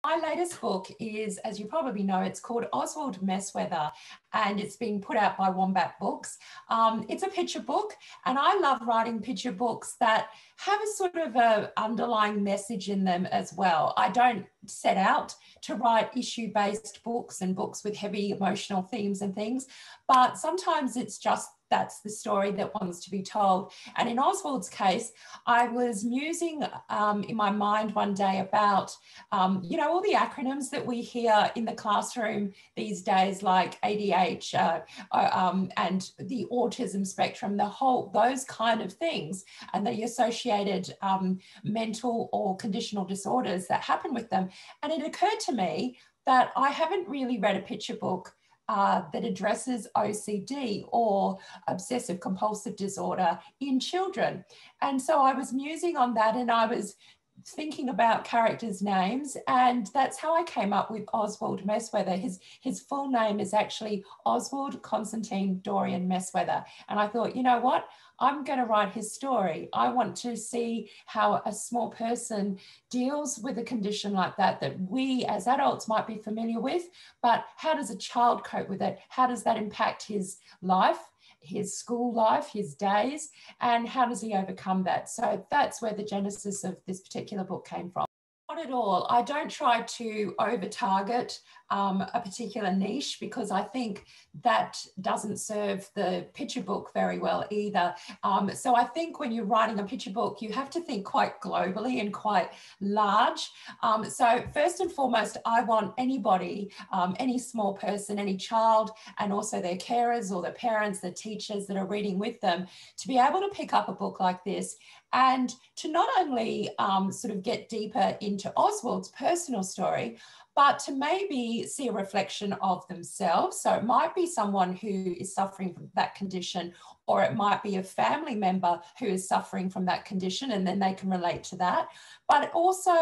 My latest book is, as you probably know, it's called Oswald Messweather, and it's been put out by Wombat Books. It's a picture book, and I love writing picture books that have a sort of a underlying message in them as well. I don't set out to write issue-based books and books with heavy emotional themes and things, but sometimes it's just that's the story that wants to be told. And in Oswald's case, I was musing in my mind one day about, all the acronyms that we hear in the classroom these days, like ADH and the autism spectrum, those kind of things, and the associated mental or conditional disorders that happen with them. And it occurred to me that I haven't really read a picture book that addresses OCD or obsessive compulsive disorder in children. And so I was musing on that, and I was thinking about characters' names, and that's how I came up with Oswald Messweather. His full name is actually Oswald Constantine Dorian Messweather. And I thought, you know what? I'm going to write his story. I want to see how a small person deals with a condition like that we as adults might be familiar with, but how does a child cope with it? How does that impact his life, his school life, his days, and how does he overcome that? So that's where the genesis of this particular book came from. Not at all. I don't try to over-target a particular niche, because I think that doesn't serve the picture book very well either. So I think when you're writing a picture book, you have to think quite globally and quite large. So first and foremost, I want anybody, any small person, any child, and also their carers or their parents, the teachers that are reading with them, to be able to pick up a book like this and to not only sort of get deeper into Oswald's personal story, but to maybe see a reflection of themselves. So it might be someone who is suffering from that condition, or it might be a family member who is suffering from that condition, and then they can relate to that. But also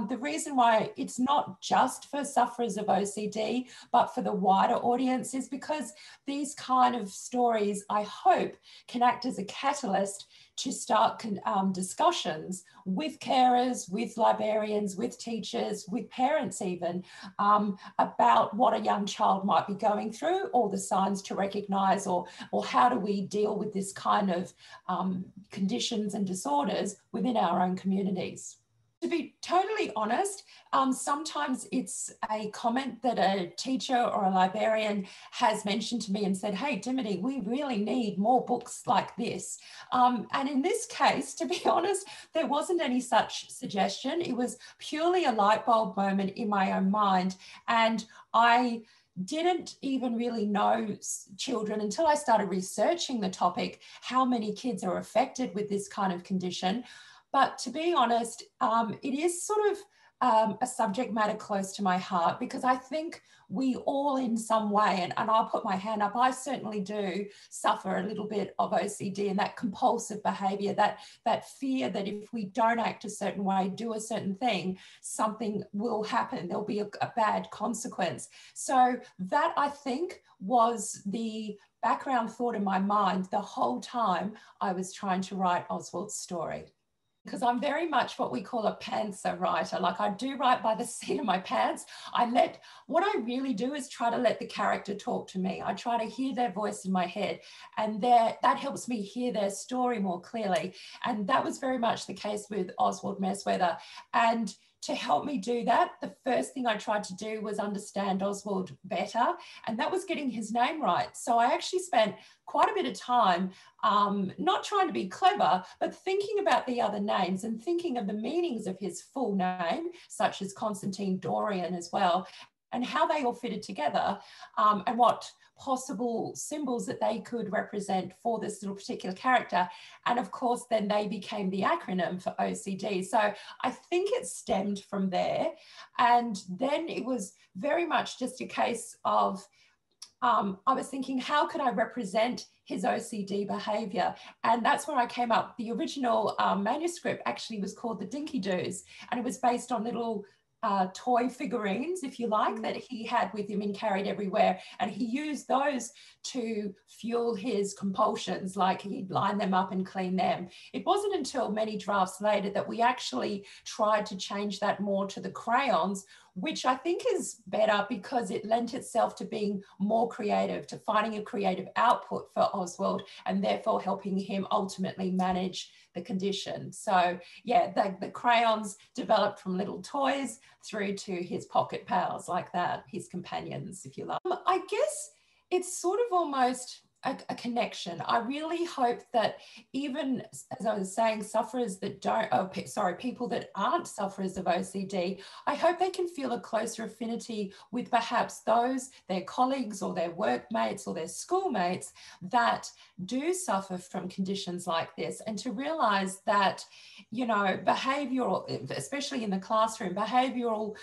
the reason why it's not just for sufferers of OCD, but for the wider audience, is because these kind of stories, I hope, can act as a catalyst to start discussions with carers, with librarians, with teachers, with parents even, about what a young child might be going through, or the signs to recognise, or how do we deal with this kind of conditions and disorders within our own communities. To be totally honest, sometimes it's a comment that a teacher or a librarian has mentioned to me and said, hey, Dimity, we really need more books like this. And in this case, to be honest, there wasn't any such suggestion. It was purely a light bulb moment in my own mind. And I didn't even really know children until I started researching the topic, how many kids are affected with this kind of condition. But to be honest, it is sort of a subject matter close to my heart, because I think we all in some way, and I'll put my hand up, I certainly do suffer a little bit of OCD and that compulsive behaviour, that fear that if we don't act a certain way, do a certain thing, something will happen. There'll be a bad consequence. So that, I think, was the background thought in my mind the whole time I was trying to write Oswald's story. Because I'm very much what we call a pantser writer. Like, I do write by the seat of my pants. What I really do is try to let the character talk to me. I try to hear their voice in my head, and that helps me hear their story more clearly. And that was very much the case with Oswald Messweather. And to help me do that, the first thing I tried to do was understand Oswald better, and that was getting his name right. So I actually spent quite a bit of time not trying to be clever, but thinking about the other names and thinking of the meanings of his full name, such as Constantine Dorian as well, and how they all fitted together, and what possible symbols that they could represent for this little particular character. And of course, then they became the acronym for OCD. So I think it stemmed from there. And then it was very much just a case of, I was thinking, how could I represent his OCD behaviour? And that's where I came up. The original manuscript actually was called The Dinky Doos, and it was based on little toy figurines, if you like, that he had with him and carried everywhere. And he used those to fuel his compulsions, like he'd line them up and clean them. It wasn't until many drafts later that we actually tried to change that more to the crayons, which I think is better because it lent itself to being more creative, to finding a creative output for Oswald, and therefore helping him ultimately manage the condition. So yeah, the crayons developed from little toys through to his pocket pals like that, his companions, if you like. I guess it's sort of almost a connection. I really hope that even, as I was saying, sufferers that don't, oh, sorry, people that aren't sufferers of OCD, I hope they can feel a closer affinity with perhaps those, their colleagues or their workmates or their schoolmates that do suffer from conditions like this, and to realize that, you know, behavioral, especially in the classroom, behavioral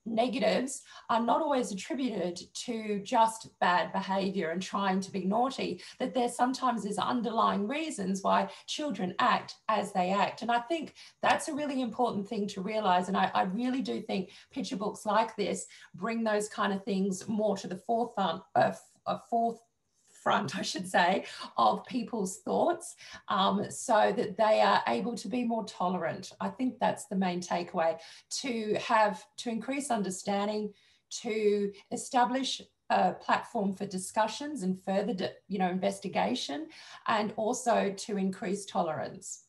negatives are not always attributed to just bad behavior and trying to be naughty, that there sometimes is underlying reasons why children act as they act. And I think that's a really important thing to realize. And I really do think picture books like this bring those kind of things more to the forefront, I should say, of people's thoughts, so that they are able to be more tolerant. I think that's the main takeaway, to increase understanding, to establish a platform for discussions and further, investigation, and also to increase tolerance.